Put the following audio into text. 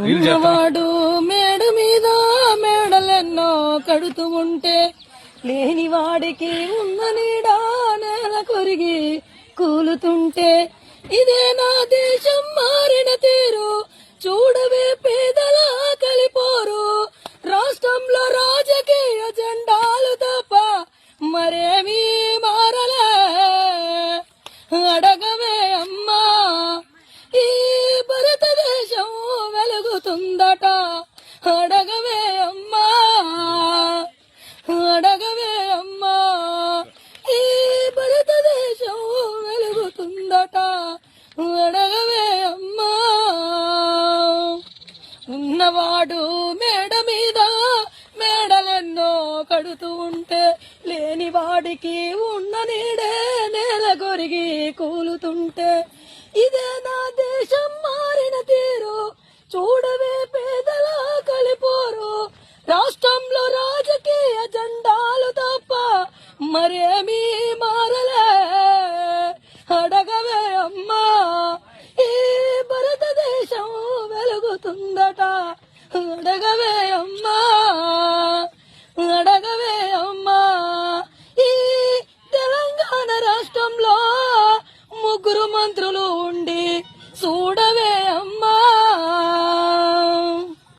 ఉన్నవాడు మేడ మీద మేడలెన్నో కడుతూ ఉంటే లేని వాడికి ఉన్న నీడా నేల కొరిగి కూలుతుంటే ఇదే నా దేశం మారిన తీరు చూడవే పేదల కలిపోరు రాష్ట్రంలో రాజకీయ జెండాలు తప్ప మరేమీ మారలే అడగవే అమ్మా ఈ భారతదేశం వెలుగుతుందట అడగవే అమ్మా అడగవే అమ్మా ఈ భారతదేశం వెలుగుతుందట అడగవే అమ్మా ఉన్నవాడు మేడ మీద మేడలెన్నో కడుతూ ఉంటే లేని వాడికి ఉన్న నీడే నేల కొరిగి కూలుతుంటే ఇదే నా దేశం మారిన తీరు చూడవే పేదల కలిపోరు రాష్ట్రంలో రాజకీయ జెండాలు తప్ప మరేమీ మారలే అడగవే అమ్మా ఈ భారతదేశం వెలుగుతుందట అడగవే అమ్మా అడగవే అమ్మా ఈ తెలంగాణ రాష్ట్రంలో ముగ్గురు మంత్రులు ఉండి చూడ